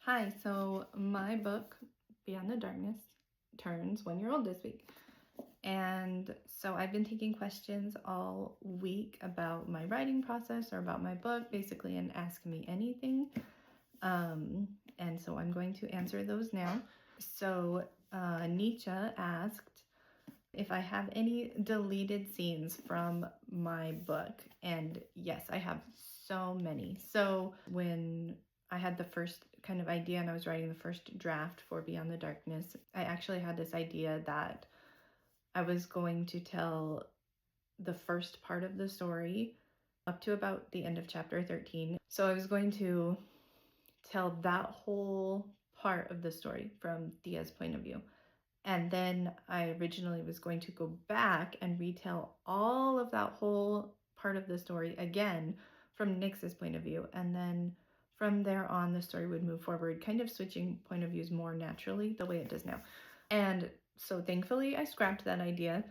Hi, so my book, Beyond the Darkness, turns 1 year old this week. And so I've been taking questions all week about my writing process or about my book, basically, and Ask Me Anything. And so I'm going to answer those now. So Nietzsche asked if I have any deleted scenes from my book. And yes, I have so many. So when I had the first kind of idea and I was writing the first draft for Beyond the Darkness, I actually had this idea that I was going to tell the first part of the story up to about the end of chapter 13. So I was going to tell that whole part of the story from Thea's point of view. And then I originally was going to go back and retell all of that whole part of the story again from Nyx's point of view. And then from there on, the story would move forward, kind of switching point of views more naturally the way it does now. And so thankfully, I scrapped that idea.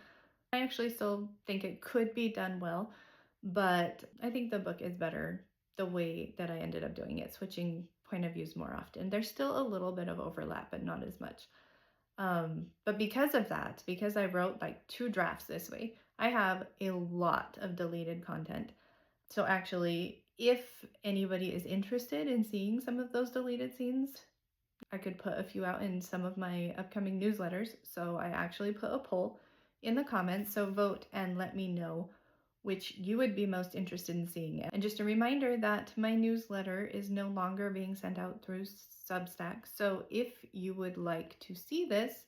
I actually still think it could be done well, but I think the book is better the way that I ended up doing it, switching point of views more often. There's still a little bit of overlap, but not as much. But because of that, because I wrote like 2 drafts this way, I have a lot of deleted content. So actually, if anybody is interested in seeing some of those deleted scenes, I could put a few out in some of my upcoming newsletters. So I actually put a poll in the comments. So vote and let me know which you would be most interested in seeing. And just a reminder that my newsletter is no longer being sent out through Substack. So if you would like to see this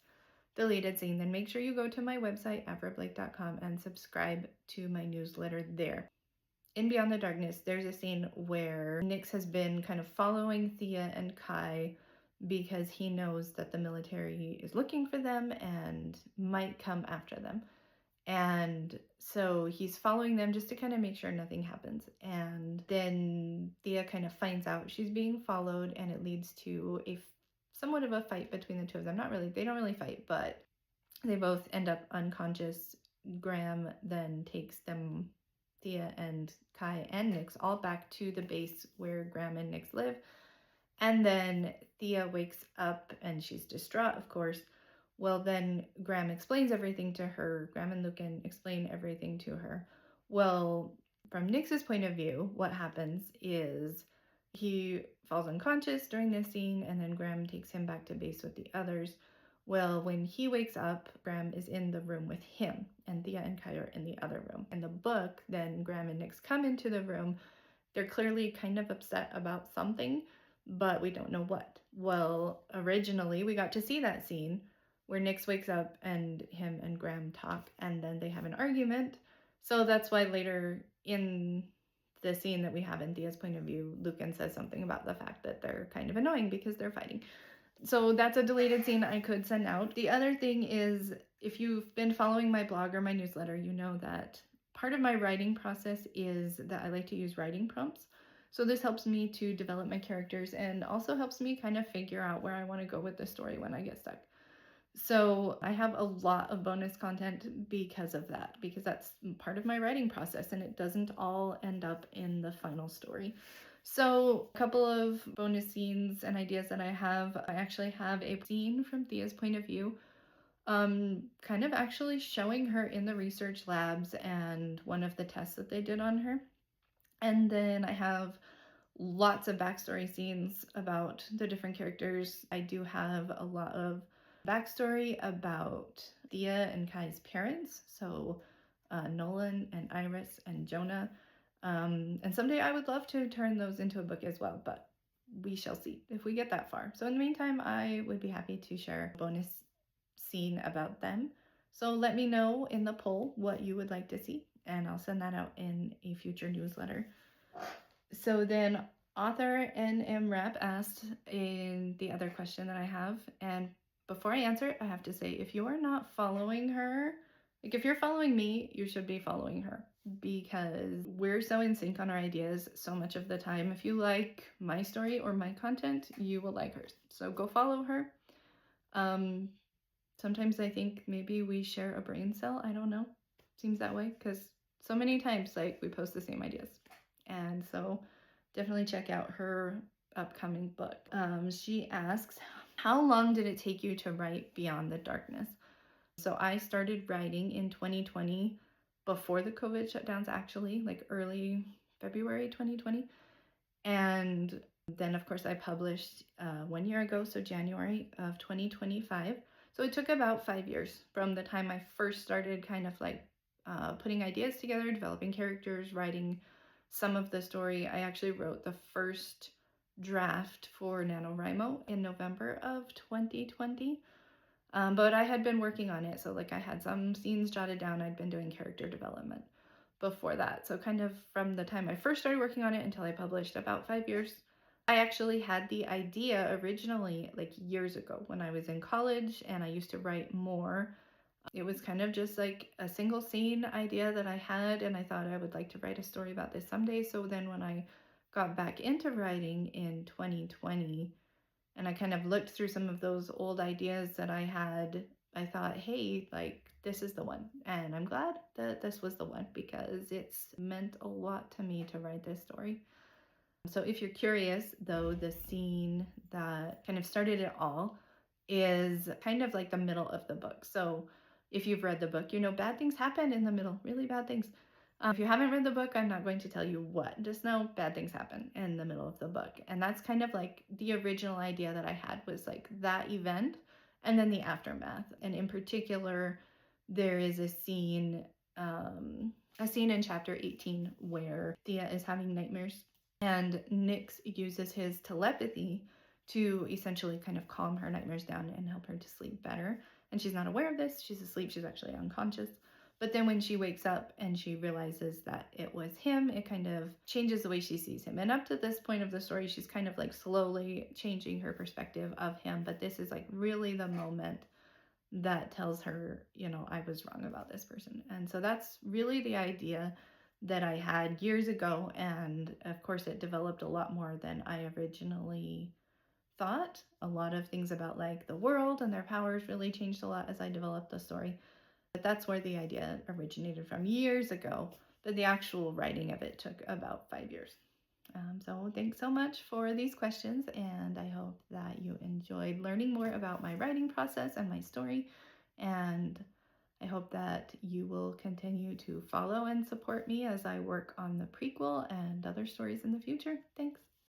deleted scene, then make sure you go to my website, avrablake.com, and subscribe to my newsletter there. In Beyond the Darkness, there's a scene where Nyx has been kind of following Thea and Kai because he knows that the military is looking for them and might come after them. And so he's following them just to kind of make sure nothing happens. And then Thea kind of finds out she's being followed, and it leads to a somewhat of a fight between the two of them. They don't really fight, but they both end up unconscious. Graham then takes them, Thea and Kai and Nyx, all back to the base where Graham and Nyx live. And then Thea wakes up and she's distraught, of course. Well, then Graham explains everything to her. Graham and Lucan explain everything to her. Well, from Nyx's point of view, what happens is he falls unconscious during this scene, and then Graham takes him back to base with the others. Well, when he wakes up, Graham is in the room with him, and Thea and Kai are in the other room. In the book, then Graham and Nyx come into the room. They're clearly kind of upset about something, but we don't know what. Well, originally we got to see that scene where Nyx wakes up and him and Graham talk, and then they have an argument. So that's why later in the scene that we have in Thea's point of view, Lucan says something about the fact that they're kind of annoying because they're fighting. So that's a deleted scene I could send out. The other thing is, if you've been following my blog or my newsletter, you know that part of my writing process is that I like to use writing prompts. So this helps me to develop my characters and also helps me kind of figure out where I want to go with the story when I get stuck. So I have a lot of bonus content because of that, because that's part of my writing process and it doesn't all end up in the final story. So a couple of bonus scenes and ideas that I actually have a scene from Thea's point of view, kind of actually showing her in the research labs and one of the tests that they did on her. And then I have lots of backstory scenes about the different characters. I do have a lot of backstory about Thea and Kai's parents, so Nolan and Iris and Jonah. And someday I would love to turn those into a book as well, but we shall see if we get that far. So in the meantime, I would be happy to share a bonus scene about them. So let me know in the poll what you would like to see, and I'll send that out in a future newsletter. So then author NM Rap asked in the other question that I have, and before I answer it, I have to say, if you are not following her, like if you're following me, you should be following her because we're so in sync on our ideas so much of the time. If you like my story or my content, you will like hers. So go follow her. Sometimes I think maybe we share a brain cell. I don't know. Seems that way because so many times like we post the same ideas. And so definitely check out her upcoming book. She asks, how long did it take you to write Beyond the Darkness? So I started writing in 2020 before the COVID shutdowns, actually, like early February 2020. And then, of course, I published 1 year ago, so January of 2025. So it took about 5 years from the time I first started kind of like putting ideas together, developing characters, writing some of the story. I actually wrote the first draft for NaNoWriMo in November of 2020. But I had been working on it, so like I had some scenes jotted down. I'd been doing character development before that. So kind of from the time I first started working on it until I published, about 5 years. I actually had the idea originally like years ago when I was in college and I used to write more. It was kind of just like a single scene idea that I had, and I thought I would like to write a story about this someday. So then when I got back into writing in 2020 and I kind of looked through some of those old ideas that I had, I thought, hey, like this is the one. And I'm glad that this was the one because it's meant a lot to me to write this story. So if you're curious, though, the scene that kind of started it all is kind of like the middle of the book. So if you've read the book, you know bad things happen in the middle, really bad things. If you haven't read the book, I'm not going to tell you what. Just know bad things happen in the middle of the book. And that's kind of like the original idea that I had, was like that event and then the aftermath. And in particular, there is a scene in chapter 18 where Thea is having nightmares and Nyx uses his telepathy to essentially kind of calm her nightmares down and help her to sleep better. And she's not aware of this. She's asleep. She's actually unconscious. But then when she wakes up and she realizes that it was him, it kind of changes the way she sees him. And up to this point of the story, she's kind of like slowly changing her perspective of him. But this is like really the moment that tells her, you know, I was wrong about this person. And so that's really the idea that I had years ago. And of course, it developed a lot more than I originally thought. A lot of things about like the world and their powers really changed a lot as I developed the story. But that's where the idea originated from years ago. But the actual writing of it took about 5 years. So thanks so much for these questions, and I hope that you enjoyed learning more about my writing process and my story. And I hope that you will continue to follow and support me as I work on the prequel and other stories in the future. Thanks.